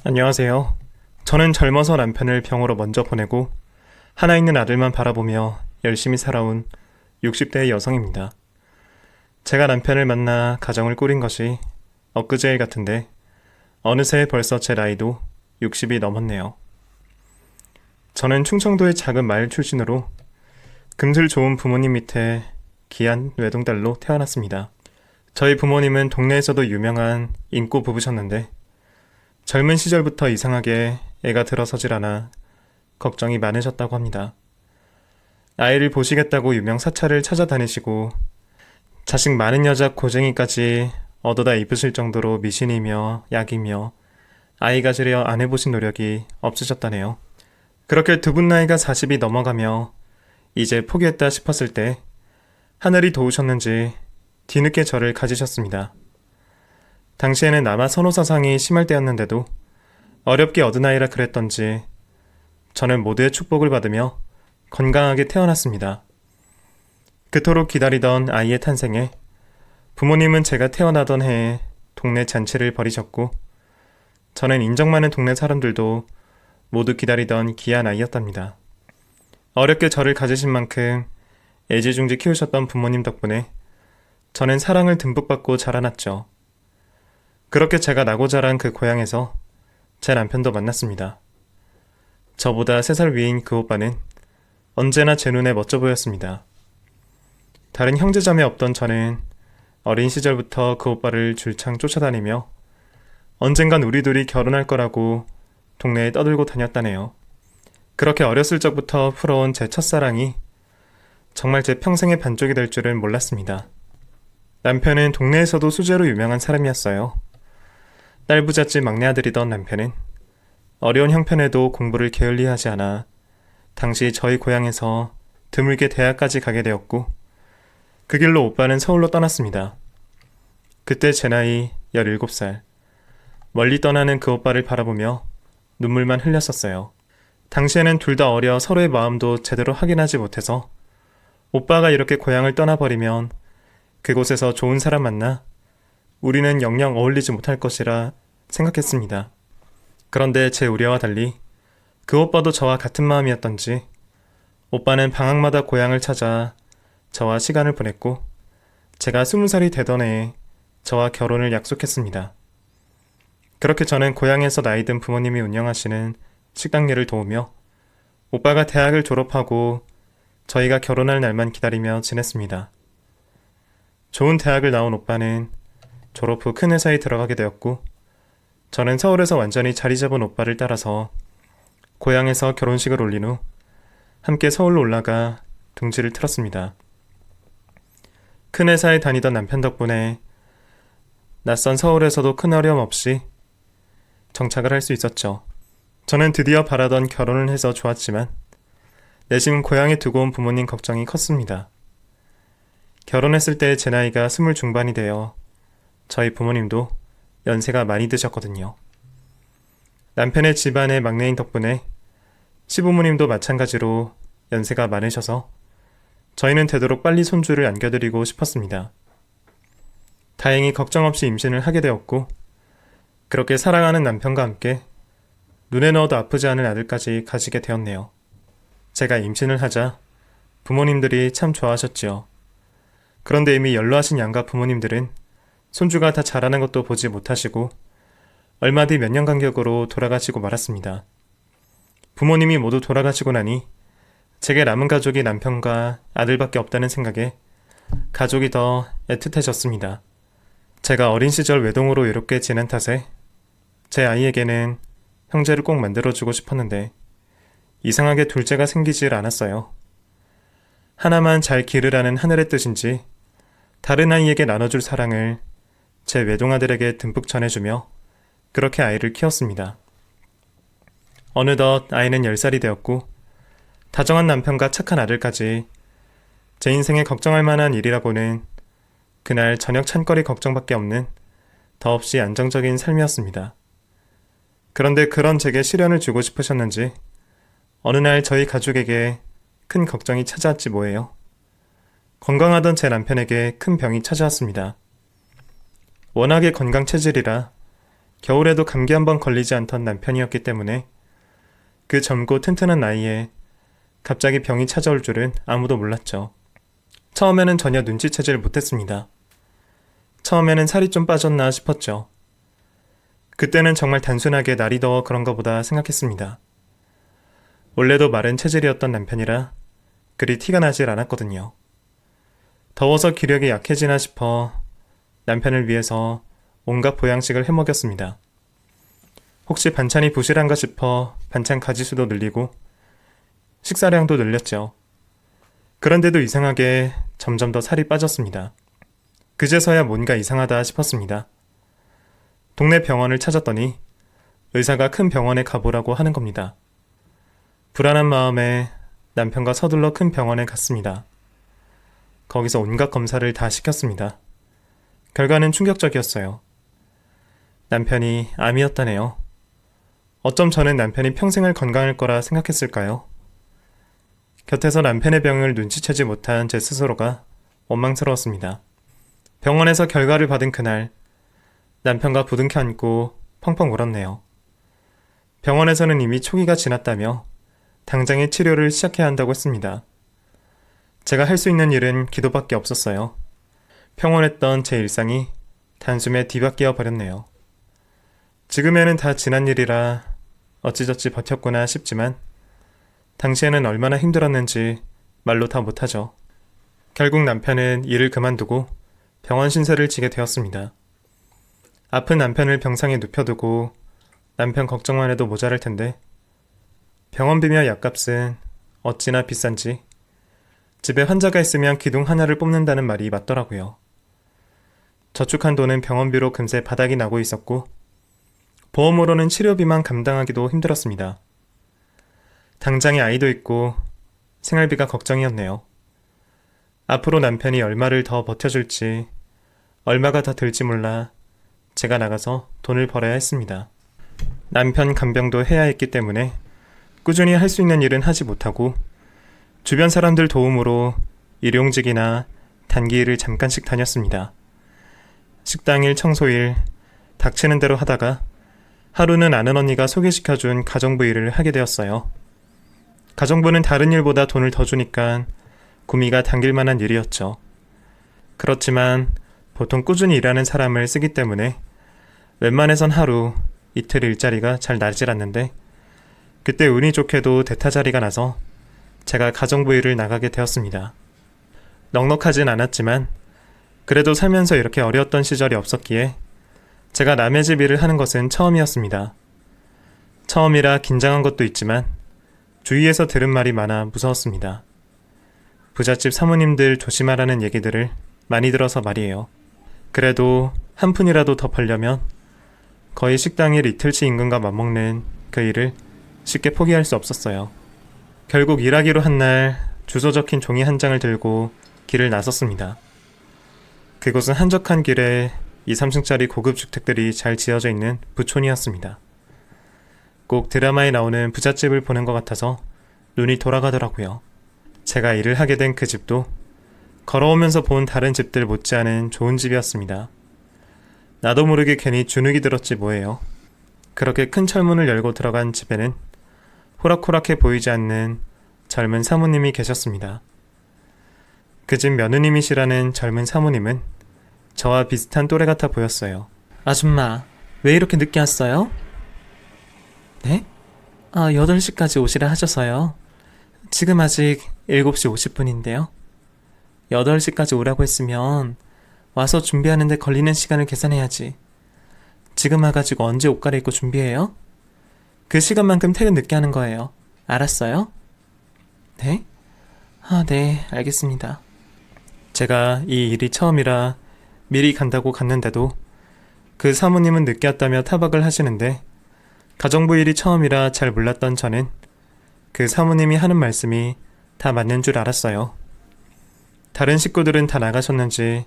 안녕하세요. 저는 젊어서 남편을 병으로 먼저 보내고 하나 있는 아들만 바라보며 열심히 살아온 60대의 여성입니다. 제가 남편을 만나 가정을 꾸린 것이 엊그제일 같은데 어느새 벌써 제 나이도 60이 넘었네요. 저는 충청도의 작은 마을 출신으로 금슬 좋은 부모님 밑에 귀한 외동딸로 태어났습니다. 저희 부모님은 동네에서도 유명한 인고 부부셨는데 젊은 시절부터 이상하게 애가 들어서질 않아 걱정이 많으셨다고 합니다. 아이를 보시겠다고 유명 사찰을 찾아다니시고 자식 많은 여자 고쟁이까지 얻어다 입으실 정도로 미신이며 약이며 아이 가지려 안 해보신 노력이 없으셨다네요. 그렇게 두 분 나이가 40이 넘어가며 이제 포기했다 싶었을 때 하늘이 도우셨는지 뒤늦게 저를 가지셨습니다. 당시에는 남아 선호사상이 심할 때였는데도 어렵게 얻은 아이라 그랬던지 저는 모두의 축복을 받으며 건강하게 태어났습니다. 그토록 기다리던 아이의 탄생에 부모님은 제가 태어나던 해에 동네 잔치를 벌이셨고 저는 인정 많은 동네 사람들도 모두 기다리던 귀한 아이였답니다. 어렵게 저를 가지신 만큼 애지중지 키우셨던 부모님 덕분에 저는 사랑을 듬뿍 받고 자라났죠. 그렇게 제가 나고 자란 그 고향에서 제 남편도 만났습니다. 저보다 3살 위인 그 오빠는 언제나 제 눈에 멋져 보였습니다. 다른 형제자매 없던 저는 어린 시절부터 그 오빠를 줄창 쫓아다니며 언젠간 우리 둘이 결혼할 거라고 동네에 떠들고 다녔다네요. 그렇게 어렸을 적부터 풀어온 제 첫사랑이 정말 제 평생의 반쪽이 될 줄은 몰랐습니다. 남편은 동네에서도 수재로 유명한 사람이었어요. 딸부잣집 막내 아들이던 남편은 어려운 형편에도 공부를 게을리하지 않아 당시 저희 고향에서 드물게 대학까지 가게 되었고 그 길로 오빠는 서울로 떠났습니다. 그때 제 나이 17살. 멀리 떠나는 그 오빠를 바라보며 눈물만 흘렸었어요. 당시에는 둘 다 어려 서로의 마음도 제대로 확인하지 못해서 오빠가 이렇게 고향을 떠나버리면 그곳에서 좋은 사람 만나 우리는 영영 어울리지 못할 것이라 생각했습니다. 그런데 제 우려와 달리 그 오빠도 저와 같은 마음이었던지 오빠는 방학마다 고향을 찾아 저와 시간을 보냈고 제가 20살이 되던 해에 저와 결혼을 약속했습니다. 그렇게 저는 고향에서 나이든 부모님이 운영하시는 식당 일을 도우며 오빠가 대학을 졸업하고 저희가 결혼할 날만 기다리며 지냈습니다. 좋은 대학을 나온 오빠는 졸업 후 큰 회사에 들어가게 되었고 저는 서울에서 완전히 자리 잡은 오빠를 따라서 고향에서 결혼식을 올린 후 함께 서울로 올라가 둥지를 틀었습니다. 큰 회사에 다니던 남편 덕분에 낯선 서울에서도 큰 어려움 없이 정착을 할 수 있었죠. 저는 드디어 바라던 결혼을 해서 좋았지만 내심 고향에 두고 온 부모님 걱정이 컸습니다. 결혼했을 때 제 나이가 20 중반이 되어 저희 부모님도 연세가 많이 드셨거든요. 남편의 집안의 막내인 덕분에 시부모님도 마찬가지로 연세가 많으셔서 저희는 되도록 빨리 손주를 안겨드리고 싶었습니다. 다행히 걱정 없이 임신을 하게 되었고 그렇게 사랑하는 남편과 함께 눈에 넣어도 아프지 않은 아들까지 가지게 되었네요. 제가 임신을 하자 부모님들이 참 좋아하셨지요. 그런데 이미 연로하신 양가 부모님들은 손주가 다 자라는 것도 보지 못하시고 얼마 뒤 몇 년 간격으로 돌아가시고 말았습니다. 부모님이 모두 돌아가시고 나니 제게 남은 가족이 남편과 아들밖에 없다는 생각에 가족이 더 애틋해졌습니다. 제가 어린 시절 외동으로 외롭게 지낸 탓에 제 아이에게는 형제를 꼭 만들어주고 싶었는데 이상하게 둘째가 생기질 않았어요. 하나만 잘 기르라는 하늘의 뜻인지 다른 아이에게 나눠줄 사랑을 제 외동아들에게 듬뿍 전해주며 그렇게 아이를 키웠습니다. 어느덧 아이는 10살이 되었고 다정한 남편과 착한 아들까지 제 인생에 걱정할 만한 일이라고는 그날 저녁 찬거리 걱정밖에 없는 더없이 안정적인 삶이었습니다. 그런데 그런 제게 시련을 주고 싶으셨는지 어느 날 저희 가족에게 큰 걱정이 찾아왔지 뭐예요. 건강하던 제 남편에게 큰 병이 찾아왔습니다. 워낙에 건강 체질이라 겨울에도 감기 한 번 걸리지 않던 남편이었기 때문에 그 젊고 튼튼한 나이에 갑자기 병이 찾아올 줄은 아무도 몰랐죠. 처음에는 전혀 눈치채질 못했습니다. 처음에는 살이 좀 빠졌나 싶었죠. 그때는 정말 단순하게 날이 더워 그런가 보다 생각했습니다. 원래도 마른 체질이었던 남편이라 그리 티가 나질 않았거든요. 더워서 기력이 약해지나 싶어 남편을 위해서 온갖 보양식을 해먹였습니다. 혹시 반찬이 부실한가 싶어 반찬 가지수도 늘리고 식사량도 늘렸죠. 그런데도 이상하게 점점 더 살이 빠졌습니다. 그제서야 뭔가 이상하다 싶었습니다. 동네 병원을 찾았더니 의사가 큰 병원에 가보라고 하는 겁니다. 불안한 마음에 남편과 서둘러 큰 병원에 갔습니다. 거기서 온갖 검사를 다 시켰습니다. 결과는 충격적이었어요. 남편이 암이었다네요. 어쩜 저는 남편이 평생을 건강할 거라 생각했을까요? 곁에서 남편의 병을 눈치채지 못한 제 스스로가 원망스러웠습니다. 병원에서 결과를 받은 그날 남편과 부둥켜 안고 펑펑 울었네요. 병원에서는 이미 초기가 지났다며 당장의 치료를 시작해야 한다고 했습니다. 제가 할 수 있는 일은 기도밖에 없었어요. 평온했던 제 일상이 단숨에 뒤바뀌어 버렸네요. 지금에는 다 지난 일이라 어찌저찌 버텼구나 싶지만 당시에는 얼마나 힘들었는지 말로 다 못하죠. 결국 남편은 일을 그만두고 병원 신세를 지게 되었습니다. 아픈 남편을 병상에 눕혀두고 남편 걱정만 해도 모자랄 텐데 병원비며 약값은 어찌나 비싼지 집에 환자가 있으면 기둥 하나를 뽑는다는 말이 맞더라고요. 저축한 돈은 병원비로 금세 바닥이 나고 있었고 보험으로는 치료비만 감당하기도 힘들었습니다. 당장에 아이도 있고 생활비가 걱정이었네요. 앞으로 남편이 얼마를 더 버텨줄지 얼마가 더 들지 몰라 제가 나가서 돈을 벌어야 했습니다. 남편 간병도 해야 했기 때문에 꾸준히 할 수 있는 일은 하지 못하고 주변 사람들 도움으로 일용직이나 단기 일을 잠깐씩 다녔습니다. 식당일, 청소일, 닥치는 대로 하다가 하루는 아는 언니가 소개시켜준 가정부 일을 하게 되었어요. 가정부는 다른 일보다 돈을 더 주니까 구미가 당길 만한 일이었죠. 그렇지만 보통 꾸준히 일하는 사람을 쓰기 때문에 웬만해선 하루, 이틀 일자리가 잘 나질 않는데 그때 운이 좋게도 대타 자리가 나서 제가 가정부 일을 나가게 되었습니다. 넉넉하진 않았지만 그래도 살면서 이렇게 어려웠던 시절이 없었기에 제가 남의 집 일을 하는 것은 처음이었습니다. 처음이라 긴장한 것도 있지만 주위에서 들은 말이 많아 무서웠습니다. 부잣집 사모님들 조심하라는 얘기들을 많이 들어서 말이에요. 그래도 한 푼이라도 더 벌려면 거의 식당일 이틀치 임금과 맞먹는 그 일을 쉽게 포기할 수 없었어요. 결국 일하기로 한 날 주소 적힌 종이 한 장을 들고 길을 나섰습니다. 그곳은 한적한 길에 2, 3층짜리 고급 주택들이 잘 지어져 있는 부촌이었습니다. 꼭 드라마에 나오는 부잣집을 보는 것 같아서 눈이 돌아가더라고요. 제가 일을 하게 된 그 집도 걸어오면서 본 다른 집들 못지않은 좋은 집이었습니다. 나도 모르게 괜히 주눅이 들었지 뭐예요. 그렇게 큰 철문을 열고 들어간 집에는 호락호락해 보이지 않는 젊은 사모님이 계셨습니다. 그 집 며느님이시라는 젊은 사모님은 저와 비슷한 또래 같아 보였어요. 아줌마, 왜 이렇게 늦게 왔어요? 네? 8시까지 오시라 하셔서요. 지금 아직 7시 50분인데요. 8시까지 오라고 했으면 와서 준비하는데 걸리는 시간을 계산해야지. 지금 와가지고 언제 옷 갈아입고 준비해요? 그 시간만큼 퇴근 늦게 하는 거예요. 알았어요? 네? 네, 알겠습니다. 제가 이 일이 처음이라 미리 간다고 갔는데도 그 사모님은 늦게 왔다며 타박을 하시는데 가정부 일이 처음이라 잘 몰랐던 저는 그 사모님이 하는 말씀이 다 맞는 줄 알았어요. 다른 식구들은 다 나가셨는지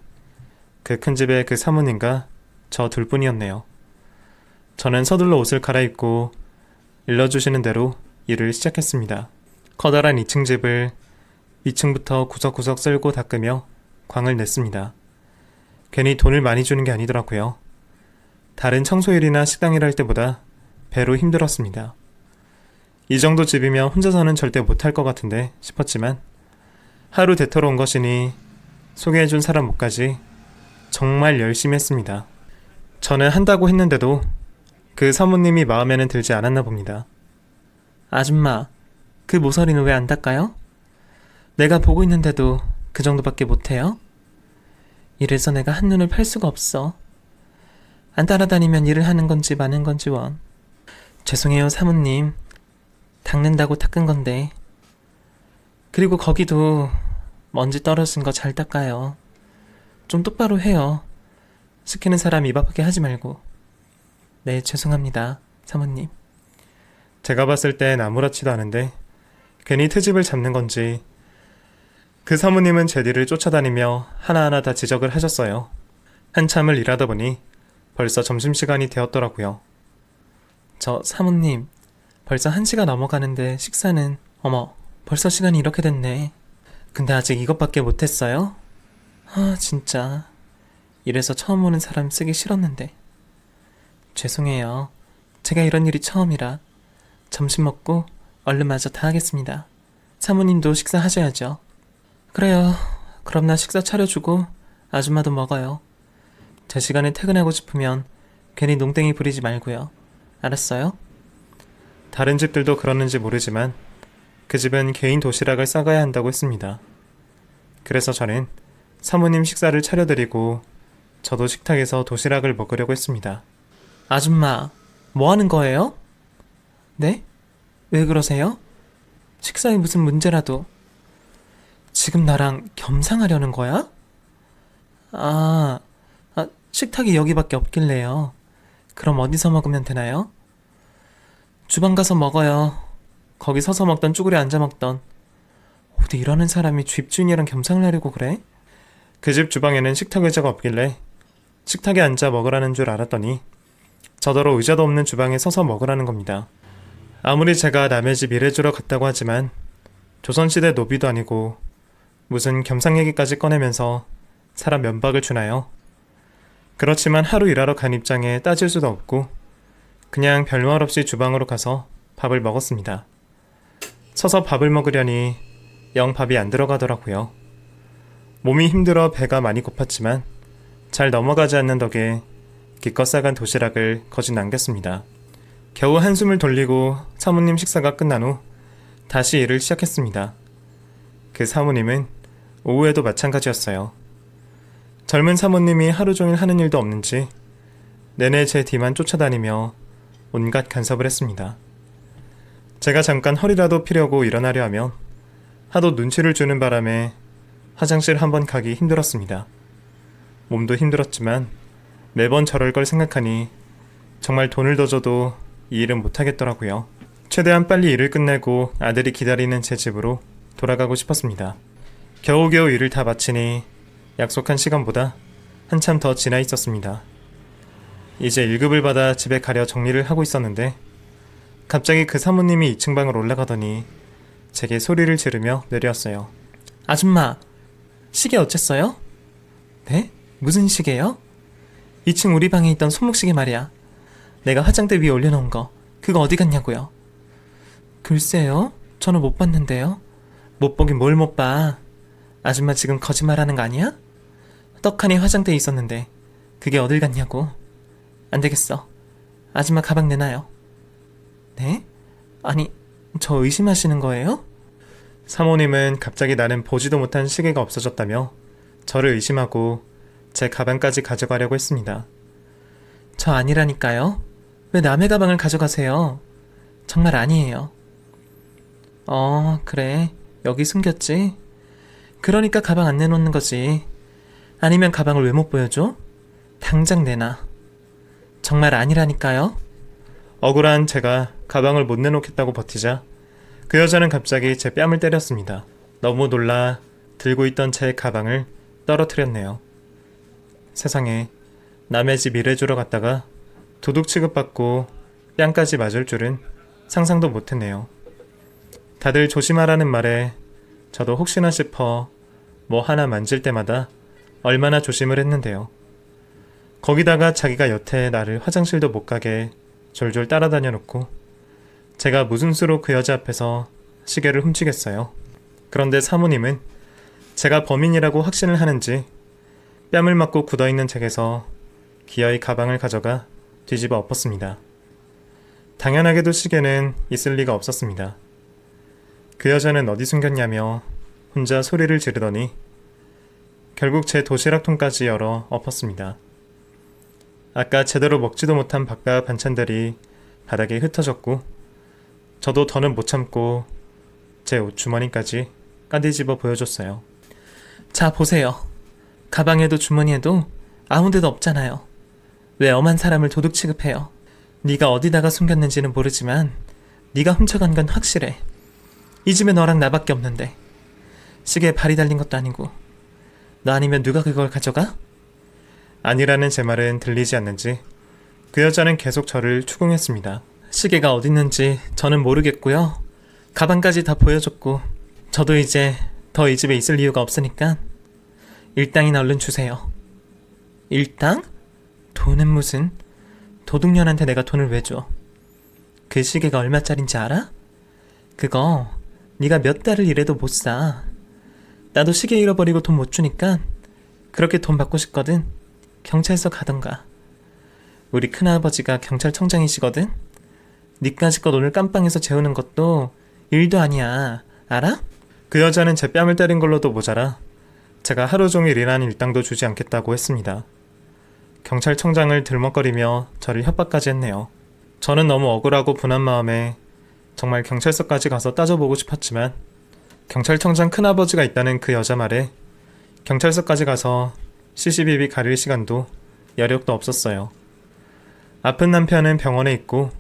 그 큰 집에 그 사모님과 저 둘뿐이었네요. 저는 서둘러 옷을 갈아입고 일러주시는 대로 일을 시작했습니다. 커다란 2층 집을 2층부터 구석구석 쓸고 닦으며 광을 냈습니다. 괜히 돈을 많이 주는 게 아니더라고요. 다른 청소일이나 식당일 할 때보다 배로 힘들었습니다. 이 정도 집이면 혼자서는 절대 못할 것 같은데 싶었지만 하루 대터로 온 것이니 소개해준 사람 목까지 정말 열심히 했습니다. 저는 한다고 했는데도 그 사모님이 마음에는 들지 않았나 봅니다. 아줌마, 그 모서리는 왜 안 닦아요? 내가 보고 있는데도 그 정도밖에 못해요? 이래서 내가 한눈을 팔 수가 없어. 안 따라다니면 일을 하는 건지 마는 건지 원. 죄송해요, 사모님. 닦는다고 닦은 건데. 그리고 거기도 먼지 떨어진 거 잘 닦아요. 좀 똑바로 해요. 시키는 사람 입 아프게 하지 말고. 네, 죄송합니다, 사모님. 제가 봤을 땐 아무렇지도 않은데 괜히 트집을 잡는 건지 그 사모님은 제 뒤를 쫓아다니며 하나하나 다 지적을 하셨어요. 한참을 일하다 보니 벌써 점심시간이 되었더라고요. 저 사모님, 벌써 1시가 넘어가는데 식사는... 어머, 벌써 시간이 이렇게 됐네. 근데 아직 이것밖에 못했어요? 아, 진짜. 이래서 처음 오는 사람 쓰기 싫었는데. 죄송해요. 제가 이런 일이 처음이라. 점심 먹고 얼른 마저 다 하겠습니다. 사모님도 식사하셔야죠. 그래요. 그럼 나 식사 차려주고 아줌마도 먹어요. 제 시간에 퇴근하고 싶으면 괜히 농땡이 부리지 말고요. 알았어요? 다른 집들도 그러는지 모르지만 그 집은 개인 도시락을 싸가야 한다고 했습니다. 그래서 저는 사모님 식사를 차려드리고 저도 식탁에서 도시락을 먹으려고 했습니다. 아줌마, 뭐 하는 거예요? 네? 왜 그러세요? 식사에 무슨 문제라도. 지금 나랑 겸상하려는 거야? 식탁이 여기밖에 없길래요. 그럼 어디서 먹으면 되나요? 주방 가서 먹어요. 거기 서서 먹던 쭈그려 앉아 먹던. 어디 이러는 사람이 집주인이랑 겸상을 하려고 그래? 그 집 주방에는 식탁 의자가 없길래 식탁에 앉아 먹으라는 줄 알았더니 저더러 의자도 없는 주방에 서서 먹으라는 겁니다. 아무리 제가 남의 집 일해주러 갔다고 하지만 조선시대 노비도 아니고 무슨 겸상 얘기까지 꺼내면서 사람 면박을 주나요? 그렇지만 하루 일하러 간 입장에 따질 수도 없고 그냥 별말 없이 주방으로 가서 밥을 먹었습니다. 서서 밥을 먹으려니 영 밥이 안 들어가더라고요. 몸이 힘들어 배가 많이 고팠지만 잘 넘어가지 않는 덕에 기껏 싸간 도시락을 거진 남겼습니다. 겨우 한숨을 돌리고 사모님 식사가 끝난 후 다시 일을 시작했습니다. 그 사모님은 오후에도 마찬가지였어요. 젊은 사모님이 하루 종일 하는 일도 없는지 내내 제 뒤만 쫓아다니며 온갖 간섭을 했습니다. 제가 잠깐 허리라도 피려고 일어나려 하면 하도 눈치를 주는 바람에 화장실 한번 가기 힘들었습니다. 몸도 힘들었지만 매번 저럴 걸 생각하니 정말 돈을 더 줘도 이 일은 못하겠더라고요. 최대한 빨리 일을 끝내고 아들이 기다리는 제 집으로 돌아가고 싶었습니다. 겨우겨우 일을 다 마치니 약속한 시간보다 한참 더 지나 있었습니다. 이제 1급을 받아 집에 가려 정리를 하고 있었는데 갑자기 그 사모님이 2층 방을 올라가더니 제게 소리를 지르며 내려왔어요. 아줌마, 시계 어쨌어요? 네? 무슨 시계요? 2층 우리 방에 있던 손목시계 말이야. 내가 화장대 위에 올려놓은 거. 그거 어디 갔냐고요? 글쎄요? 저는 못 봤는데요. 못 보긴 뭘 못 봐. 아줌마 지금 거짓말하는 거 아니야? 떡하니 화장대에 있었는데 그게 어딜 갔냐고. 안 되겠어. 아줌마 가방 내놔요. 네? 아니, 저 의심하시는 거예요? 사모님은 갑자기 나는 보지도 못한 시계가 없어졌다며 저를 의심하고 제 가방까지 가져가려고 했습니다. 저 아니라니까요. 왜 남의 가방을 가져가세요? 정말 아니에요. 그래. 여기 숨겼지? 그러니까 가방 안 내놓는 거지. 아니면 가방을 왜 못 보여줘? 당장 내놔. 정말 아니라니까요. 억울한 제가 가방을 못 내놓겠다고 버티자 그 여자는 갑자기 제 뺨을 때렸습니다. 너무 놀라 들고 있던 제 가방을 떨어뜨렸네요. 세상에, 남의 집 일해주러 갔다가 도둑 취급받고 뺨까지 맞을 줄은 상상도 못했네요. 다들 조심하라는 말에 저도 혹시나 싶어 뭐 하나 만질 때마다 얼마나 조심을 했는데요. 거기다가 자기가 여태 나를 화장실도 못 가게 졸졸 따라다녀 놓고 제가 무슨 수로 그 여자 앞에서 시계를 훔치겠어요. 그런데 사모님은 제가 범인이라고 확신을 하는지 뺨을 맞고 굳어있는 책에서 기어이 가방을 가져가 뒤집어 엎었습니다. 당연하게도 시계는 있을 리가 없었습니다. 그 여자는 어디 숨겼냐며 혼자 소리를 지르더니 결국 제 도시락통까지 열어 엎었습니다. 아까 제대로 먹지도 못한 밥과 반찬들이 바닥에 흩어졌고 저도 더는 못 참고 제 옷 주머니까지 까뒤집어 보여줬어요. 자, 보세요. 가방에도 주머니에도 아무 데도 없잖아요. 왜 엄한 사람을 도둑 취급해요? 네가 어디다가 숨겼는지는 모르지만 네가 훔쳐간 건 확실해. 이 집에 너랑 나밖에 없는데 시계에 발이 달린 것도 아니고 너 아니면 누가 그걸 가져가? 아니라는 제 말은 들리지 않는지 그 여자는 계속 저를 추궁했습니다. 시계가 어딨는지 저는 모르겠고요. 가방까지 다 보여줬고 저도 이제 더 이 집에 있을 이유가 없으니까 일당이나 얼른 주세요. 일당? 돈은 무슨? 도둑년한테 내가 돈을 왜 줘? 그 시계가 얼마짜린지 알아? 그거 네가 몇 달을 일해도 못 사. 나도 시계 잃어버리고 돈 못 주니까 그렇게 돈 받고 싶거든. 경찰서 가던가. 우리 큰아버지가 경찰청장이시거든. 니까짓 것 오늘 깜빵에서 재우는 것도 일도 아니야. 알아? 그 여자는 제 뺨을 때린 걸로도 모자라 제가 하루 종일 일한 일당도 주지 않겠다고 했습니다. 경찰청장을 들먹거리며 저를 협박까지 했네요. 저는 너무 억울하고 분한 마음에 정말 경찰서까지 가서 따져보고 싶었지만 경찰청장 큰아버지가 있다는 그 여자 말에 경찰서까지 가서 시시비비 가릴 시간도 여력도 없었어요. 아픈 남편은 병원에 있고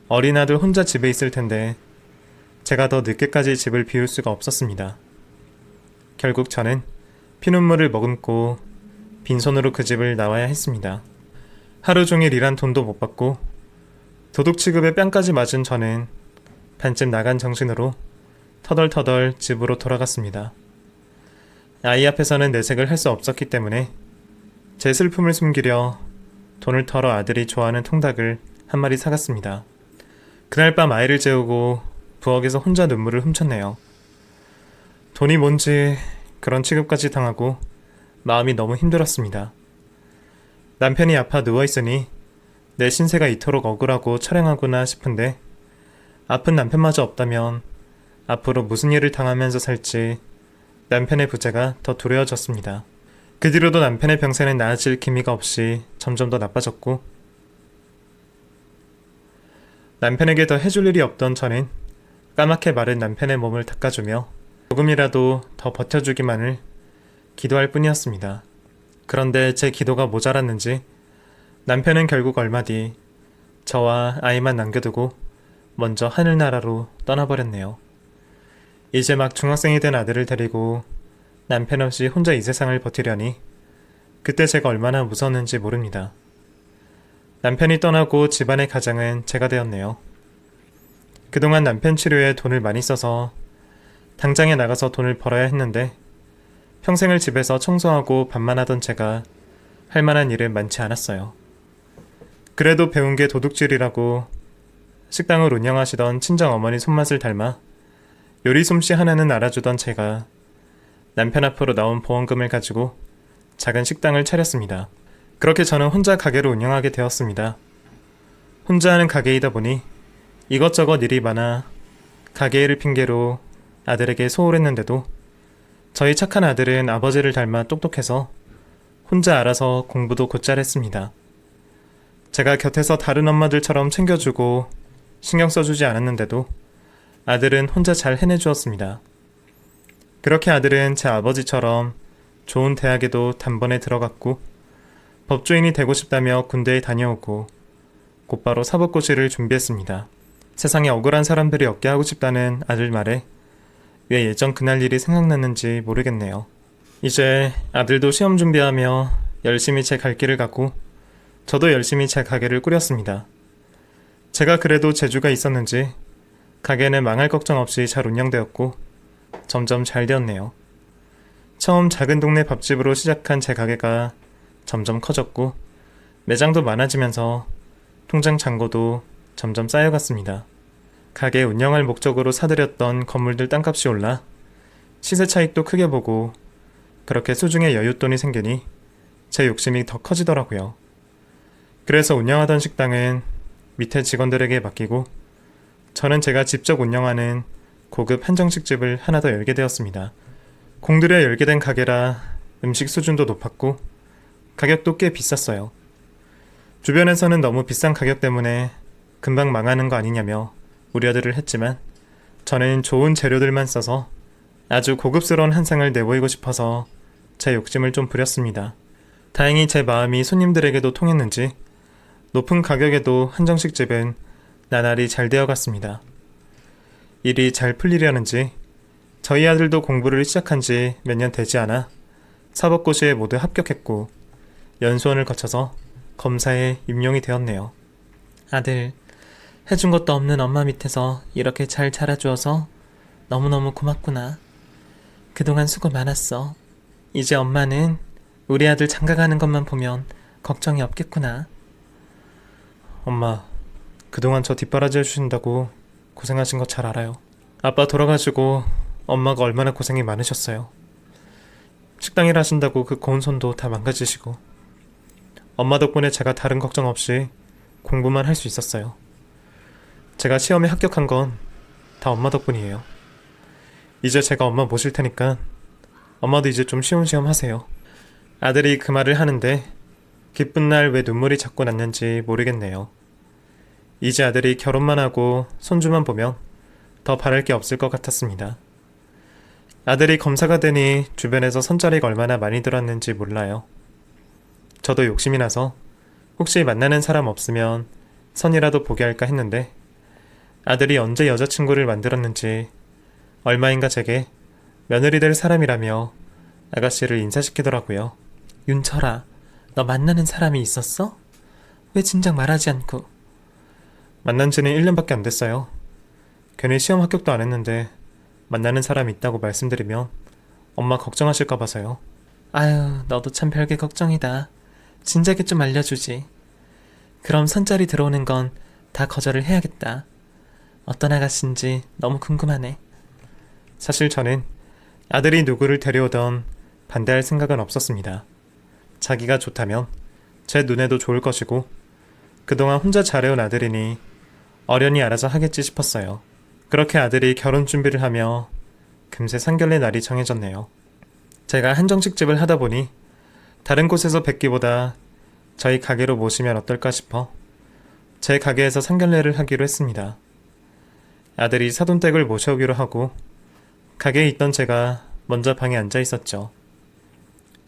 어린 아들 혼자 집에 있을 텐데 제가 더 늦게까지 집을 비울 수가 없었습니다. 결국 저는 피눈물을 머금고 빈손으로 그 집을 나와야 했습니다. 하루 종일 일한 돈도 못 받고 도둑 취급에 뺨까지 맞은 저는 반쯤 나간 정신으로 터덜터덜 집으로 돌아갔습니다. 아이 앞에서는 내색을 할 수 없었기 때문에 제 슬픔을 숨기려 돈을 털어 아들이 좋아하는 통닭을 한 마리 사갔습니다. 그날 밤 아이를 재우고 부엌에서 혼자 눈물을 훔쳤네요. 돈이 뭔지 그런 취급까지 당하고 마음이 너무 힘들었습니다. 남편이 아파 누워있으니 내 신세가 이토록 억울하고 처량하구나 싶은데 아픈 남편마저 없다면 앞으로 무슨 일을 당하면서 살지 남편의 부재가 더 두려워졌습니다. 그 뒤로도 남편의 병세는 나아질 기미가 없이 점점 더 나빠졌고 남편에게 더 해줄 일이 없던 저는 까맣게 마른 남편의 몸을 닦아주며 조금이라도 더 버텨주기만을 기도할 뿐이었습니다. 그런데 제 기도가 모자랐는지 남편은 결국 얼마 뒤 저와 아이만 남겨두고 먼저 하늘나라로 떠나버렸네요. 이제 막 중학생이 된 아들을 데리고 남편 없이 혼자 이 세상을 버티려니 그때 제가 얼마나 무서웠는지 모릅니다. 남편이 떠나고 집안의 가장은 제가 되었네요. 그동안 남편 치료에 돈을 많이 써서 당장에 나가서 돈을 벌어야 했는데 평생을 집에서 청소하고 밥만 하던 제가 할 만한 일은 많지 않았어요. 그래도 배운 게 도둑질이라고 식당을 운영하시던 친정어머니 손맛을 닮아 요리 솜씨 하나는 알아주던 제가 남편 앞으로 나온 보험금을 가지고 작은 식당을 차렸습니다. 그렇게 저는 혼자 가게를 운영하게 되었습니다. 혼자 하는 가게이다 보니 이것저것 일이 많아 가게 일을 핑계로 아들에게 소홀했는데도 저희 착한 아들은 아버지를 닮아 똑똑해서 혼자 알아서 공부도 곧잘 했습니다. 제가 곁에서 다른 엄마들처럼 챙겨주고 신경 써주지 않았는데도 아들은 혼자 잘 해내주었습니다. 그렇게 아들은 제 아버지처럼 좋은 대학에도 단번에 들어갔고 법조인이 되고 싶다며 군대에 다녀오고 곧바로 사법고시를 준비했습니다. 세상에 억울한 사람들이 없게 하고 싶다는 아들 말에 왜 예전 그날 일이 생각났는지 모르겠네요. 이제 아들도 시험 준비하며 열심히 제 갈 길을 갔고 저도 열심히 제 가게를 꾸렸습니다. 제가 그래도 재주가 있었는지 가게는 망할 걱정 없이 잘 운영되었고 점점 잘 되었네요. 처음 작은 동네 밥집으로 시작한 제 가게가 점점 커졌고 매장도 많아지면서 통장 잔고도 점점 쌓여갔습니다. 가게 운영할 목적으로 사들였던 건물들 땅값이 올라 시세 차익도 크게 보고 그렇게 수중에 여윳돈이 생기니 제 욕심이 더 커지더라고요. 그래서 운영하던 식당은 밑에 직원들에게 맡기고 저는 제가 직접 운영하는 고급 한정식집을 하나 더 열게 되었습니다. 공들여 열게 된 가게라 음식 수준도 높았고 가격도 꽤 비쌌어요. 주변에서는 너무 비싼 가격 때문에 금방 망하는 거 아니냐며 우려들을 했지만 저는 좋은 재료들만 써서 아주 고급스러운 한상을 내보이고 싶어서 제 욕심을 좀 부렸습니다. 다행히 제 마음이 손님들에게도 통했는지 높은 가격에도 한정식집은 나날이 잘 되어갔습니다. 일이 잘 풀리려는지 저희 아들도 공부를 시작한 지 몇 년 되지 않아 사법고시에 모두 합격했고 연수원을 거쳐서 검사에 임용이 되었네요. 아들, 해준 것도 없는 엄마 밑에서 이렇게 잘 자라주어서 너무너무 고맙구나. 그동안 수고 많았어. 이제 엄마는 우리 아들 장가가는 것만 보면 걱정이 없겠구나. 엄마, 그동안 저 뒷바라지 해주신다고 고생하신 거 잘 알아요. 아빠 돌아가시고 엄마가 얼마나 고생이 많으셨어요. 식당 일 하신다고 그 고운 손도 다 망가지시고 엄마 덕분에 제가 다른 걱정 없이 공부만 할 수 있었어요. 제가 시험에 합격한 건 다 엄마 덕분이에요. 이제 제가 엄마 모실 테니까 엄마도 이제 좀 쉬엄쉬엄 하세요. 아들이 그 말을 하는데 기쁜 날 왜 눈물이 자꾸 났는지 모르겠네요. 이제 아들이 결혼만 하고 손주만 보면 더 바랄 게 없을 것 같았습니다. 아들이 검사가 되니 주변에서 선자리가 얼마나 많이 들었는지 몰라요. 저도 욕심이 나서 혹시 만나는 사람 없으면 선이라도 보게 할까 했는데 아들이 언제 여자친구를 만들었는지 얼마인가 제게 며느리 될 사람이라며 아가씨를 인사시키더라고요. 윤철아, 너 만나는 사람이 있었어? 왜 진작 말하지 않고? 만난 지는 1년밖에 안 됐어요. 괜히 시험 합격도 안 했는데 만나는 사람이 있다고 말씀드리면 엄마 걱정하실까 봐서요. 아유, 너도 참 별게 걱정이다. 진작에 좀 알려주지. 그럼 선짜리 들어오는 건 다 거절을 해야겠다. 어떤 아가씨인지 너무 궁금하네. 사실 저는 아들이 누구를 데려오던 반대할 생각은 없었습니다. 자기가 좋다면 제 눈에도 좋을 것이고 그동안 혼자 잘해온 아들이니 어련히 알아서 하겠지 싶었어요. 그렇게 아들이 결혼 준비를 하며 금세 상견례 날이 정해졌네요. 제가 한정식집을 하다 보니 다른 곳에서 뵙기보다 저희 가게로 모시면 어떨까 싶어 제 가게에서 상견례를 하기로 했습니다. 아들이 사돈댁을 모셔오기로 하고 가게에 있던 제가 먼저 방에 앉아 있었죠.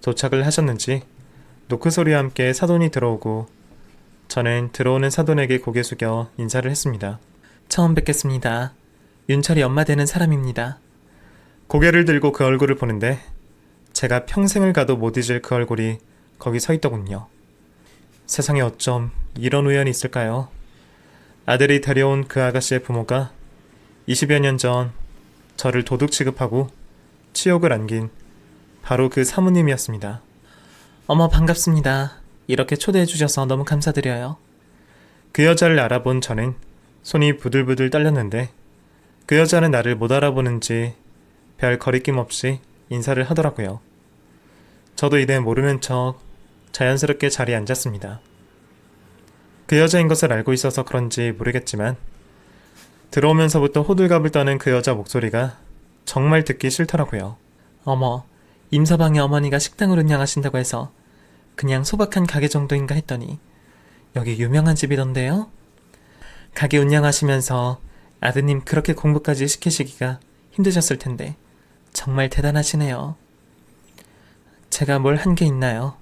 도착을 하셨는지 노크 소리와 함께 사돈이 들어오고 저는 들어오는 사돈에게 고개 숙여 인사를 했습니다. 처음 뵙겠습니다. 윤철이 엄마 되는 사람입니다. 고개를 들고 그 얼굴을 보는데 제가 평생을 가도 못 잊을 그 얼굴이 거기 서 있더군요. 세상에 어쩜 이런 우연이 있을까요? 아들이 데려온 그 아가씨의 부모가 20여 년 전 저를 도둑 취급하고 치욕을 안긴 바로 그 사모님이었습니다. 어머, 반갑습니다. 이렇게 초대해 주셔서 너무 감사드려요. 그 여자를 알아본 저는 손이 부들부들 떨렸는데 그 여자는 나를 못 알아보는지 별 거리낌 없이 인사를 하더라고요. 저도 이내 모르는 척 자연스럽게 자리에 앉았습니다. 그 여자인 것을 알고 있어서 그런지 모르겠지만 들어오면서부터 호들갑을 떠는 그 여자 목소리가 정말 듣기 싫더라고요. 어머, 임서방의 어머니가 식당을 운영하신다고 해서 그냥 소박한 가게 정도인가 했더니 여기 유명한 집이던데요? 가게 운영하시면서 아드님 그렇게 공부까지 시키시기가 힘드셨을 텐데 정말 대단하시네요. 제가 뭘 한 게 있나요?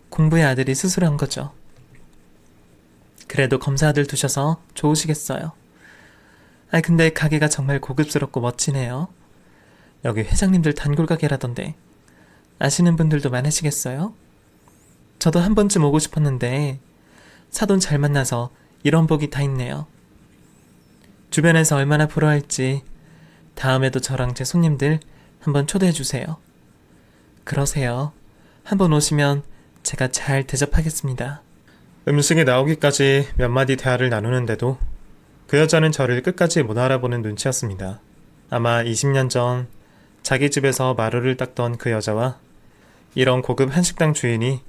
공부에 아들이 스스로 한 거죠. 그래도 검사 아들 두셔서 좋으시겠어요. 근데 가게가 정말 고급스럽고 멋지네요. 여기 회장님들 단골 가게라던데 아시는 분들도 많으시겠어요? 저도 한 번쯤 오고 싶었는데 사돈 잘 만나서 이런 복이 다 있네요. 주변에서 얼마나 부러워할지 다음에도 저랑 제 손님들 한번 초대해 주세요. 그러세요. 한번 오시면 제가 잘 대접하겠습니다. 음식이 나오기까지 몇 마디 대화를 나누는데도 그 여자는 저를 끝까지 못 알아보는 눈치였습니다. 아마 20년 전 자기 집에서 마루를 닦던 그 여자와 이런 고급 한식당 주인이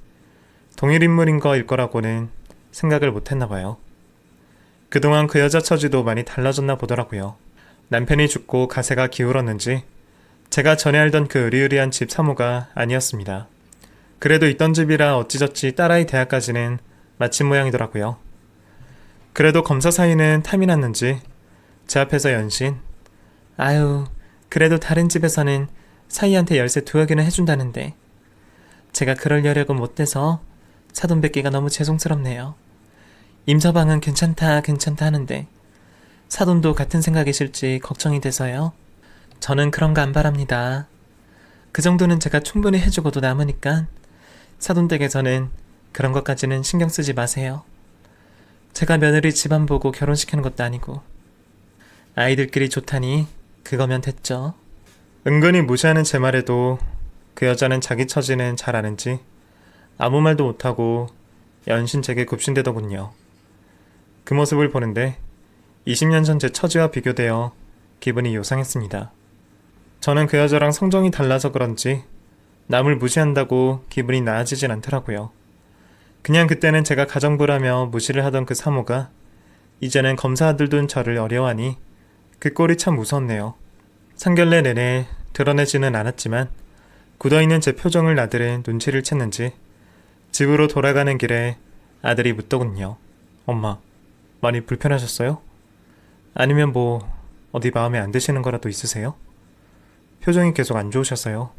동일 인물인 거일 거라고는 생각을 못했나 봐요. 그동안 그 여자 처지도 많이 달라졌나 보더라고요. 남편이 죽고 가세가 기울었는지 제가 전에 알던 그 으리으리한 집 사모가 아니었습니다. 그래도 있던 집이라 어찌저찌 딸아이 대학까지는 마친 모양이더라고요. 그래도 검사 사이는 탐이 났는지 제 앞에서 연신 아유, 그래도 다른 집에서는 사이한테 열쇠 2개는 해준다는데 제가 그럴 여력은 못 돼서 사돈 뵙기가 너무 죄송스럽네요. 임서방은 괜찮다 하는데 사돈도 같은 생각이실지 걱정이 돼서요. 저는 그런 거 안 바랍니다. 그 정도는 제가 충분히 해주고도 남으니까 사돈 댁에서는 그런 것까지는 신경 쓰지 마세요. 제가 며느리 집안 보고 결혼시키는 것도 아니고 아이들끼리 좋다니 그거면 됐죠. 은근히 무시하는 제 말에도 그 여자는 자기 처지는 잘 아는지 아무 말도 못하고 연신 제게 굽신대더군요. 그 모습을 보는데 20년 전 제 처지와 비교되어 기분이 요상했습니다. 저는 그 여자랑 성정이 달라서 그런지 남을 무시한다고 기분이 나아지진 않더라고요. 그냥 그때는 제가 가정부라며 무시를 하던 그 사모가 이제는 검사 아들둔 저를 어려워하니 그 꼴이 참 무서웠네요. 상견례 내내 드러내지는 않았지만 굳어있는 제 표정을 아들은 눈치를 챘는지 집으로 돌아가는 길에 아들이 묻더군요. 엄마, 많이 불편하셨어요? 아니면 뭐 어디 마음에 안 드시는 거라도 있으세요? 표정이 계속 안 좋으셨어요.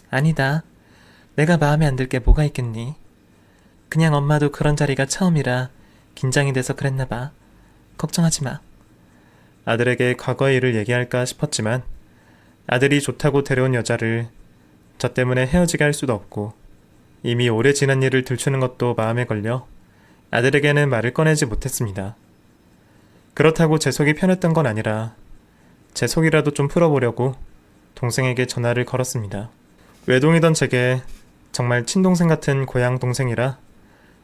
아니다. 내가 마음에 안 들 게 뭐가 있겠니? 그냥 엄마도 그런 자리가 처음이라 긴장이 돼서 그랬나 봐. 걱정하지 마. 아들에게 과거의 일을 얘기할까 싶었지만 아들이 좋다고 데려온 여자를 저 때문에 헤어지게 할 수도 없고 이미 오래 지난 일을 들추는 것도 마음에 걸려 아들에게는 말을 꺼내지 못했습니다. 그렇다고 제 속이 편했던 건 아니라 제 속이라도 좀 풀어보려고 동생에게 전화를 걸었습니다. 외동이던 제게 정말 친동생 같은 고향 동생이라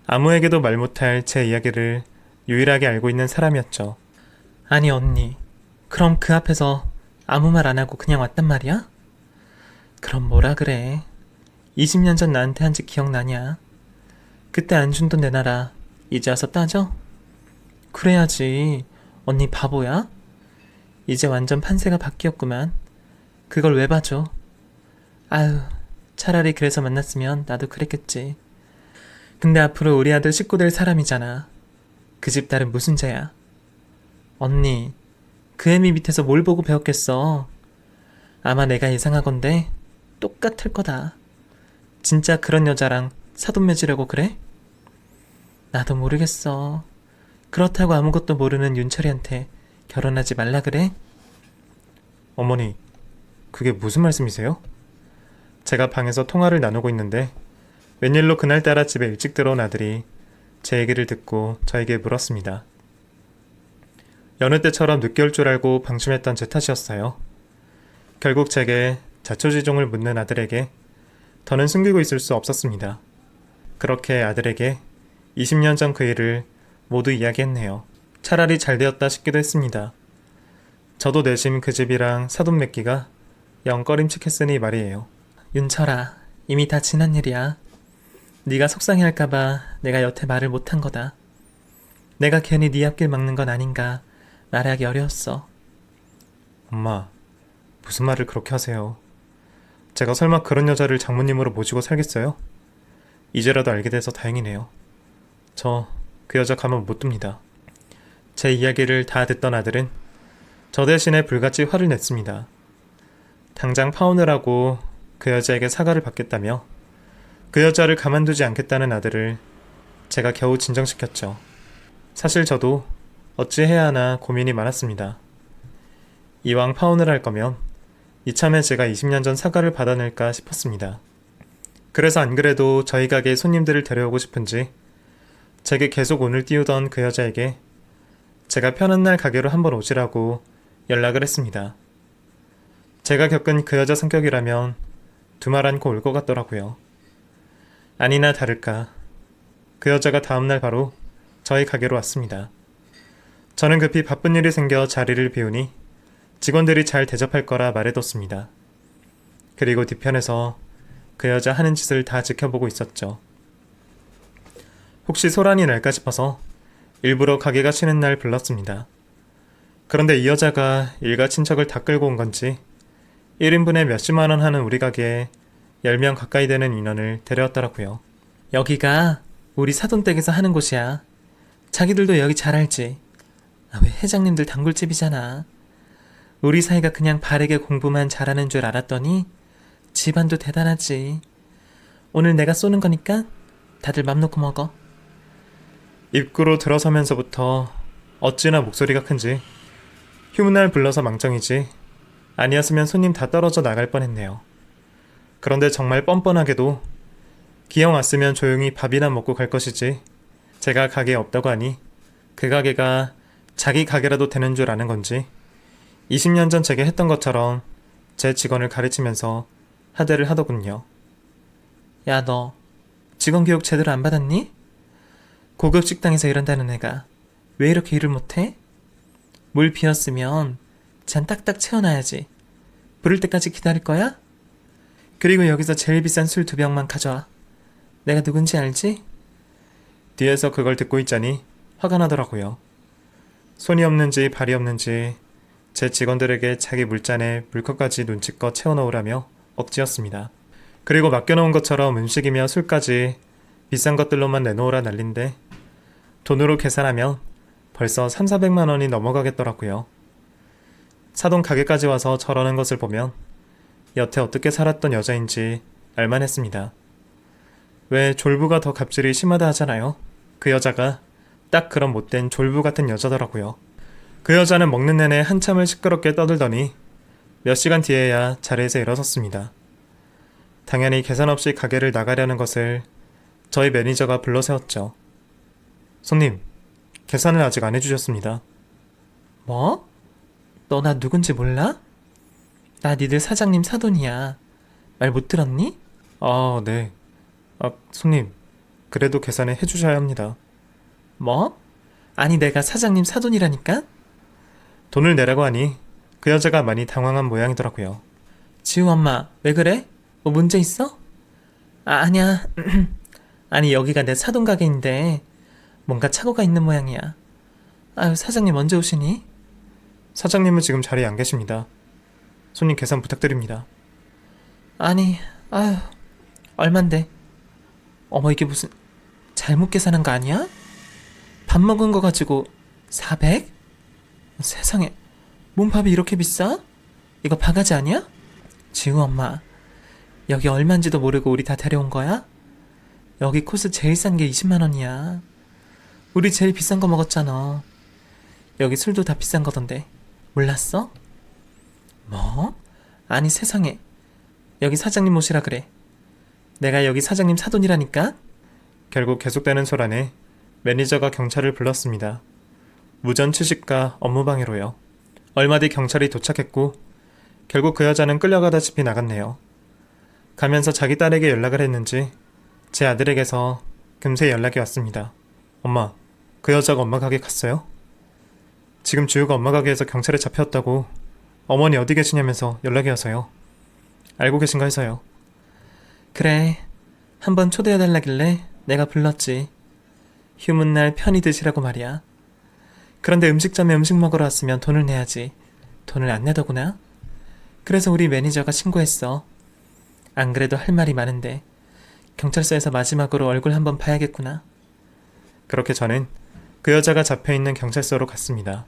아무에게도 말 못할 제 이야기를 유일하게 알고 있는 사람이었죠. 아니 언니, 그럼 그 앞에서 아무 말 안 하고 그냥 왔단 말이야? 그럼 뭐라 그래? 20년 전 나한테 한 짓 기억나냐? 그때 안 준 돈 내놔라. 이제 와서 따져? 그래야지. 언니 바보야? 이제 완전 판세가 바뀌었구만. 그걸 왜 봐줘? 아유, 차라리 그래서 만났으면 나도 그랬겠지. 근데 앞으로 우리 아들 식구 될 사람이잖아. 그 집 딸은 무슨 죄야? 언니, 그 애미 밑에서 뭘 보고 배웠겠어. 아마 내가 예상하건대 똑같을 거다. 진짜 그런 여자랑 사돈 맺으려고 그래? 나도 모르겠어. 그렇다고 아무것도 모르는 윤철이한테 결혼하지 말라 그래? 어머니, 그게 무슨 말씀이세요? 제가 방에서 통화를 나누고 있는데 웬일로 그날따라 집에 일찍 들어온 아들이 제 얘기를 듣고 저에게 물었습니다. 여느 때처럼 늦게 올 줄 알고 방심했던 제 탓이었어요. 결국 제게 자초지종을 묻는 아들에게 더는 숨기고 있을 수 없었습니다. 그렇게 아들에게 20년 전 그 일을 모두 이야기했네요. 차라리 잘 되었다 싶기도 했습니다. 저도 내심 그 집이랑 사돈 맺기가 영 꺼림칙했으니 말이에요. 윤철아, 이미 다 지난 일이야. 네가 속상해할까봐 내가 여태 말을 못한 거다. 내가 괜히 네 앞길 막는 건 아닌가 말하기 어려웠어. 엄마, 무슨 말을 그렇게 하세요? 제가 설마 그런 여자를 장모님으로 모시고 살겠어요? 이제라도 알게 돼서 다행이네요. 저 그 여자 가만 못 둡니다. 제 이야기를 다 듣던 아들은 저 대신에 불같이 화를 냈습니다. 당장 파혼을 하고 그 여자에게 사과를 받겠다며 그 여자를 가만두지 않겠다는 아들을 제가 겨우 진정시켰죠. 사실 저도 어찌해야 하나 고민이 많았습니다. 이왕 파혼을 할 거면 이참에 제가 20년 전 사과를 받아낼까 싶었습니다. 그래서 안 그래도 저희 가게에 손님들을 데려오고 싶은지 제게 계속 운을 띄우던 그 여자에게 제가 편한 날 가게로 한번 오시라고 연락을 했습니다. 제가 겪은 그 여자 성격이라면 두말 않고 올 것 같더라고요. 아니나 다를까 그 여자가 다음날 바로 저희 가게로 왔습니다. 저는 급히 바쁜 일이 생겨 자리를 비우니 직원들이 잘 대접할 거라 말해뒀습니다. 그리고 뒤편에서 그 여자 하는 짓을 다 지켜보고 있었죠. 혹시 소란이 날까 싶어서 일부러 가게가 쉬는 날 불렀습니다. 그런데 이 여자가 일가 친척을 다 끌고 온 건지 1인분에 몇십만 원 하는 우리 가게에 10명 가까이 되는 인원을 데려왔더라고요. 여기가 우리 사돈댁에서 하는 곳이야. 자기들도 여기 잘 알지. 왜 회장님들 단골집이잖아. 우리 사이가 그냥 바르게 공부만 잘하는 줄 알았더니 집안도 대단하지. 오늘 내가 쏘는 거니까 다들 맘 놓고 먹어. 입구로 들어서면서부터 어찌나 목소리가 큰지 휴문날 불러서 망정이지 아니었으면 손님 다 떨어져 나갈 뻔했네요. 그런데 정말 뻔뻔하게도 기형 왔으면 조용히 밥이나 먹고 갈 것이지 제가 가게에 없다고 하니 그 가게가 자기 가게라도 되는 줄 아는 건지 20년 전 제게 했던 것처럼 제 직원을 가르치면서 하대를 하더군요. 야, 너 직원 교육 제대로 안 받았니? 고급 식당에서 일한다는 애가 왜 이렇게 일을 못해? 물 비었으면 잔 딱딱 채워놔야지. 부를 때까지 기다릴 거야? 그리고 여기서 제일 비싼 술 2병만 가져와. 내가 누군지 알지? 뒤에서 그걸 듣고 있자니 화가 나더라고요. 손이 없는지 발이 없는지 제 직원들에게 자기 물잔에 물컵까지 눈치껏 채워넣으라며 억지였습니다. 그리고 맡겨놓은 것처럼 음식이며 술까지 비싼 것들로만 내놓으라 난린데 돈으로 계산하면 벌써 3,400만 원이 넘어가겠더라고요. 사돈 가게까지 와서 저러는 것을 보면 여태 어떻게 살았던 여자인지 알만했습니다. 왜 졸부가 더 갑질이 심하다 하잖아요. 그 여자가 딱 그런 못된 졸부 같은 여자더라고요. 그 여자는 먹는 내내 한참을 시끄럽게 떠들더니 몇 시간 뒤에야 자리에서 일어섰습니다. 당연히 계산 없이 가게를 나가려는 것을 저희 매니저가 불러세웠죠. 손님, 계산을 아직 안 해주셨습니다. 뭐? 너 나 누군지 몰라? 나 니들 사장님 사돈이야. 말 못 들었니? 아, 네. 손님, 그래도 계산을 해주셔야 합니다. 뭐? 아니 내가 사장님 사돈이라니까? 돈을 내라고 하니 그 여자가 많이 당황한 모양이더라고요. 지우 엄마 왜 그래? 뭐 문제 있어? 아니야. 아니 여기가 내 사돈 가게인데 뭔가 착오가 있는 모양이야. 아유 사장님 언제 오시니? 사장님은 지금 자리에 안 계십니다. 손님 계산 부탁드립니다. 아니 아유 얼만데? 어머 이게 무슨 잘못 계산한 거 아니야? 밥 먹은 거 가지고 400? 세상에 몸밥이 이렇게 비싸? 이거 바가지 아니야? 지우 엄마 여기 얼만지도 모르고 우리 다 데려온 거야? 여기 코스 제일 싼 게 20만 원이야. 우리 제일 비싼 거 먹었잖아. 여기 술도 다 비싼 거던데 몰랐어? 뭐? 아니 세상에 여기 사장님 모시라 그래. 내가 여기 사장님 사돈이라니까? 결국 계속되는 소란에 매니저가 경찰을 불렀습니다. 무전 취식과 업무방해로요. 얼마 뒤 경찰이 도착했고 결국 그 여자는 끌려가다시피 나갔네요. 가면서 자기 딸에게 연락을 했는지 제 아들에게서 금세 연락이 왔습니다. 엄마, 그 여자가 엄마 가게 갔어요? 지금 주유가 엄마 가게에서 경찰에 잡혔다고 어머니 어디 계시냐면서 연락이 와서요. 알고 계신가 해서요. 그래 한번 초대해달라길래 내가 불렀지. 휴문날 편히 드시라고 말이야. 그런데 음식점에 음식 먹으러 왔으면 돈을 내야지. 돈을 안 내더구나. 그래서 우리 매니저가 신고했어. 안 그래도 할 말이 많은데 경찰서에서 마지막으로 얼굴 한번 봐야겠구나. 그렇게 저는 그 여자가 잡혀있는 경찰서로 갔습니다.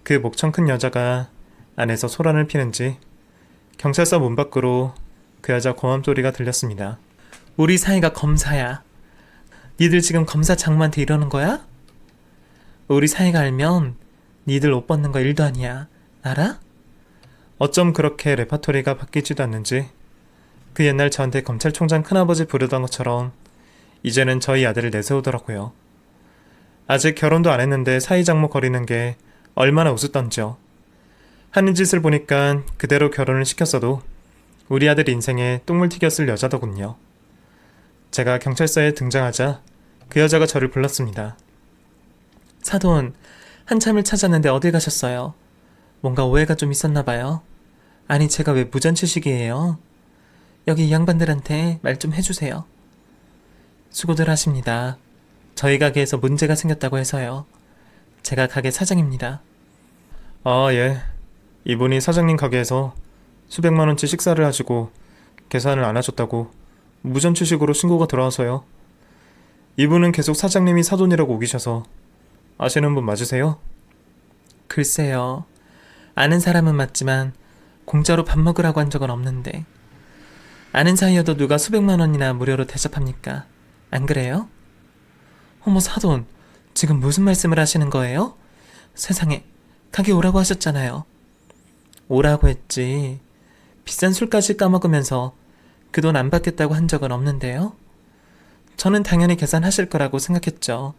그 목청 큰 여자가 안에서 소란을 피는지 경찰서 문 밖으로 그 여자 고함 소리가 들렸습니다. 우리 사이가 검사야. 니들 지금 검사 장모한테 이러는 거야? 우리 사이가 알면 니들 옷 벗는 거 일도 아니야. 알아? 어쩜 그렇게 레파토리가 바뀌지도 않는지 그 옛날 저한테 검찰총장 큰아버지 부르던 것처럼 이제는 저희 아들을 내세우더라고요. 아직 결혼도 안 했는데 사이장모 거리는 게 얼마나 우스던지요. 하는 짓을 보니까 그대로 결혼을 시켰어도 우리 아들 인생에 똥물 튀겼을 여자더군요. 제가 경찰서에 등장하자 그 여자가 저를 불렀습니다. 사돈, 한참을 찾았는데 어딜 가셨어요? 뭔가 오해가 좀 있었나 봐요. 아니, 제가 왜 무전취식이에요? 여기 이 양반들한테 말 좀 해주세요. 수고들 하십니다. 저희 가게에서 문제가 생겼다고 해서요. 제가 가게 사장입니다. 아, 예. 이분이 사장님 가게에서 수백만 원치 식사를 하시고 계산을 안 하셨다고 무전취식으로 신고가 들어와서요. 이분은 계속 사장님이 사돈이라고 우기셔서 아시는 분 맞으세요? 글쎄요. 아는 사람은 맞지만 공짜로 밥 먹으라고 한 적은 없는데. 아는 사이여도 누가 수백만 원이나 무료로 대접합니까? 안 그래요? 어머, 사돈, 지금 무슨 말씀을 하시는 거예요? 세상에, 가게 오라고 하셨잖아요. 오라고 했지. 비싼 술까지 까먹으면서 그 돈 안 받겠다고 한 적은 없는데요. 저는 당연히 계산하실 거라고 생각했죠.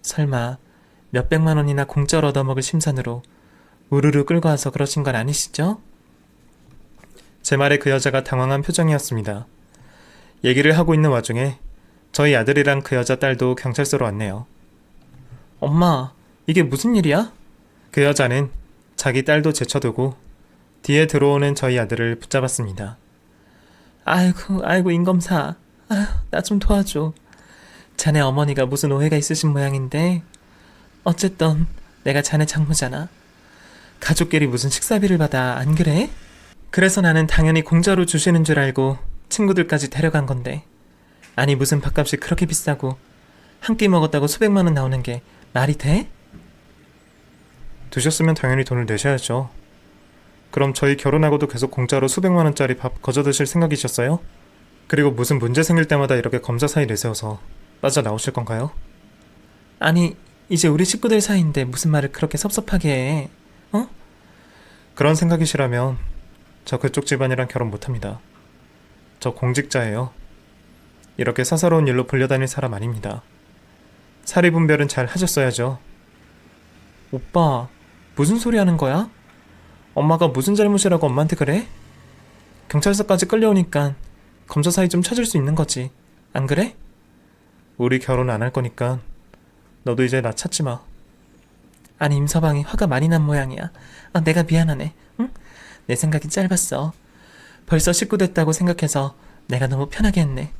설마 몇백만 원이나 공짜로 얻어먹을 심산으로 우르르 끌고 와서 그러신 건 아니시죠? 제 말에 그 여자가 당황한 표정이었습니다. 얘기를 하고 있는 와중에 저희 아들이랑 그 여자 딸도 경찰서로 왔네요. 엄마, 이게 무슨 일이야? 그 여자는 자기 딸도 제쳐두고 뒤에 들어오는 저희 아들을 붙잡았습니다. 아이고, 임검사. 아휴, 나 좀 도와줘. 자네 어머니가 무슨 오해가 있으신 모양인데. 어쨌든 내가 자네 장모잖아. 가족끼리 무슨 식사비를 받아, 안 그래? 그래서 나는 당연히 공짜로 주시는 줄 알고 친구들까지 데려간 건데. 아니, 무슨 밥값이 그렇게 비싸고 한 끼 먹었다고 수백만 원 나오는 게 말이 돼? 드셨으면 당연히 돈을 내셔야죠. 그럼 저희 결혼하고도 계속 공짜로 수백만 원짜리 밥 거저 드실 생각이셨어요? 그리고 무슨 문제 생길 때마다 이렇게 검사 사이 내세워서 빠져나오실 건가요? 아니, 이제 우리 식구들 사이인데 무슨 말을 그렇게 섭섭하게 해? 어? 그런 생각이시라면 저 그쪽 집안이랑 결혼 못합니다. 저 공직자예요. 이렇게 사사로운 일로 불려다닐 사람 아닙니다. 사리분별은 잘 하셨어야죠. 오빠, 무슨 소리 하는 거야? 엄마가 무슨 잘못이라고 엄마한테 그래? 경찰서까지 끌려오니까 검사 사이 좀 찾을 수 있는 거지. 안 그래? 우리 결혼 안 할 거니까 너도 이제 나 찾지 마. 아니, 임서방이 화가 많이 난 모양이야. 아, 내가 미안하네. 응? 내 생각이 짧았어. 벌써 식구 됐다고 생각해서 내가 너무 편하게 했네.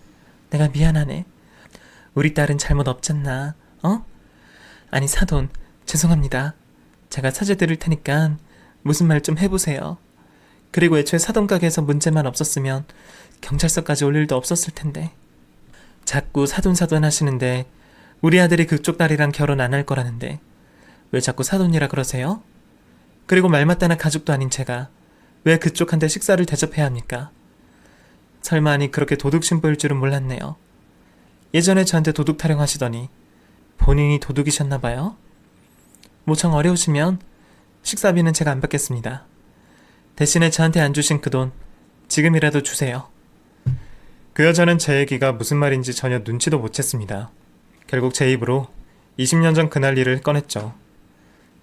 내가 미안하네. 우리 딸은 잘못 없잖나. 어? 아니, 사돈, 죄송합니다. 제가 사죄드릴 테니까 무슨 말 좀 해보세요. 그리고 애초에 사돈 가게에서 문제만 없었으면 경찰서까지 올 일도 없었을 텐데. 자꾸 사돈 하시는데 우리 아들이 그쪽 딸이랑 결혼 안 할 거라는데 왜 자꾸 사돈이라 그러세요? 그리고 말 맞다나 가족도 아닌 제가 왜 그쪽한테 식사를 대접해야 합니까? 설마 아니 그렇게 도둑 신부일 줄은 몰랐네요. 예전에 저한테 도둑 타령하시더니 본인이 도둑이셨나봐요. 모청 어려우시면 식사비는 제가 안 받겠습니다. 대신에 저한테 안 주신 그 돈 지금이라도 주세요. 그 여자는 제 얘기가 무슨 말인지 전혀 눈치도 못 챘습니다. 결국 제 입으로 20년 전 그날 일을 꺼냈죠.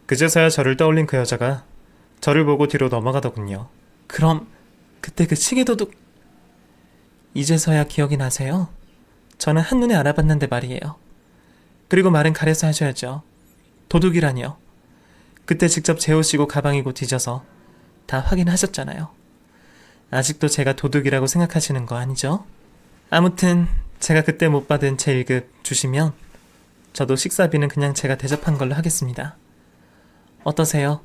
그제서야 저를 떠올린 그 여자가 저를 보고 뒤로 넘어가더군요. 그럼 그때 그 시계도둑 이제서야 기억이 나세요? 저는 한눈에 알아봤는데 말이에요. 그리고 말은 가려서 하셔야죠. 도둑이라니요. 그때 직접 제 옷이고 가방이고 뒤져서 다 확인하셨잖아요. 아직도 제가 도둑이라고 생각하시는 거 아니죠? 아무튼 제가 그때 못 받은 제 1급 주시면 저도 식사비는 그냥 제가 대접한 걸로 하겠습니다. 어떠세요?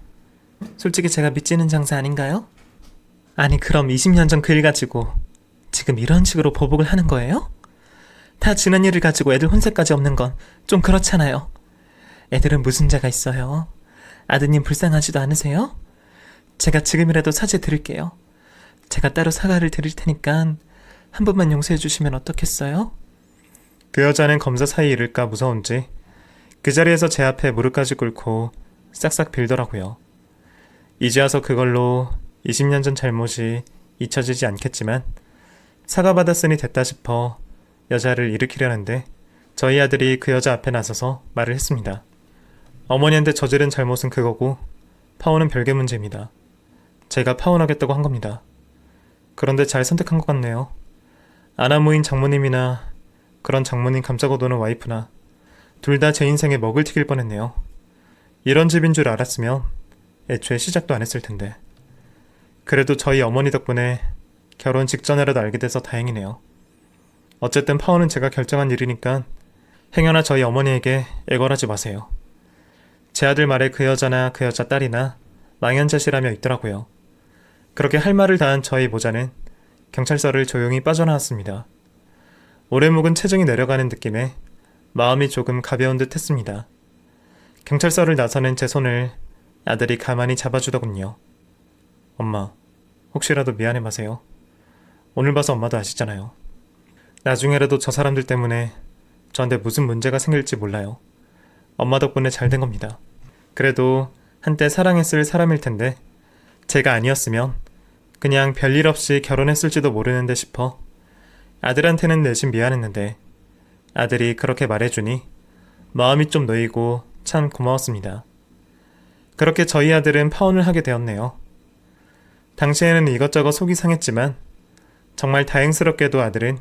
솔직히 제가 믿지는 장사 아닌가요? 아니, 그럼 20년 전 그 일 가지고 지금 이런 식으로 보복을 하는 거예요? 다 지난 일을 가지고 애들 혼세까지 없는 건 좀 그렇잖아요. 애들은 무슨 죄가 있어요? 아드님 불쌍하지도 않으세요? 제가 지금이라도 사죄 드릴게요. 제가 따로 사과를 드릴 테니까 한 번만 용서해 주시면 어떻겠어요? 그 여자는 검사 사이 잃을까 무서운지 그 자리에서 제 앞에 무릎까지 꿇고 싹싹 빌더라고요. 이제 와서 그걸로 20년 전 잘못이 잊혀지지 않겠지만 사과받았으니 됐다 싶어 여자를 일으키려는데 저희 아들이 그 여자 앞에 나서서 말을 했습니다. 어머니한테 저지른 잘못은 그거고 파혼은 별개 문제입니다. 제가 파혼하겠다고 한 겁니다. 그런데 잘 선택한 것 같네요. 아나무인 장모님이나 그런 장모님 감싸고 노는 와이프나 둘 다 제 인생에 먹을 튀길 뻔했네요. 이런 집인 줄 알았으면 애초에 시작도 안 했을 텐데. 그래도 저희 어머니 덕분에 결혼 직전이라도 알게 돼서 다행이네요. 어쨌든 파혼은 제가 결정한 일이니까 행여나 저희 어머니에게 애걸하지 마세요. 제 아들 말에 그 여자나 그 여자 딸이나 망연자실하며 있더라고요. 그렇게 할 말을 다한 저희 모자는 경찰서를 조용히 빠져나왔습니다. 오래 묵은 체중이 내려가는 느낌에 마음이 조금 가벼운 듯 했습니다. 경찰서를 나서는 제 손을 아들이 가만히 잡아주더군요. 엄마, 혹시라도 미안해 마세요. 오늘 봐서 엄마도 아시잖아요. 나중에라도 저 사람들 때문에 저한테 무슨 문제가 생길지 몰라요. 엄마 덕분에 잘 된 겁니다. 그래도 한때 사랑했을 사람일 텐데 제가 아니었으면 그냥 별일 없이 결혼했을지도 모르는데 싶어 아들한테는 내심 미안했는데 아들이 그렇게 말해주니 마음이 좀 놓이고 참 고마웠습니다. 그렇게 저희 아들은 파혼을 하게 되었네요. 당시에는 이것저것 속이 상했지만 정말 다행스럽게도 아들은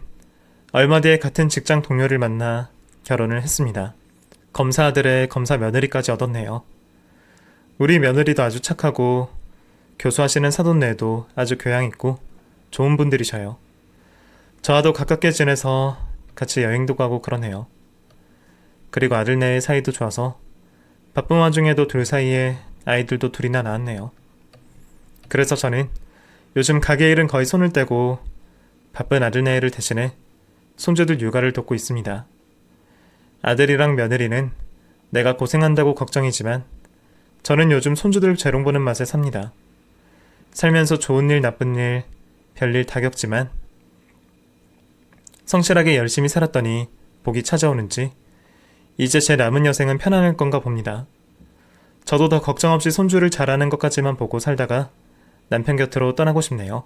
얼마 뒤에 같은 직장 동료를 만나 결혼을 했습니다. 검사 아들의 검사 며느리까지 얻었네요. 우리 며느리도 아주 착하고 교수하시는 사돈네도 아주 교양있고 좋은 분들이셔요. 저와도 가깝게 지내서 같이 여행도 가고 그러네요. 그리고 아들네의 사이도 좋아서 바쁜 와중에도 둘 사이에 아이들도 둘이나 낳았네요. 그래서 저는 요즘 가게 일은 거의 손을 떼고 바쁜 아들네를 대신해 손주들 육아를 돕고 있습니다. 아들이랑 며느리는 내가 고생한다고 걱정이지만 저는 요즘 손주들 재롱 보는 맛에 삽니다. 살면서 좋은 일 나쁜 일 별일 다 겪지만 성실하게 열심히 살았더니 복이 찾아오는지 이제 제 남은 여생은 편안할 건가 봅니다. 저도 더 걱정 없이 손주를 잘하는 것까지만 보고 살다가 남편 곁으로 떠나고 싶네요.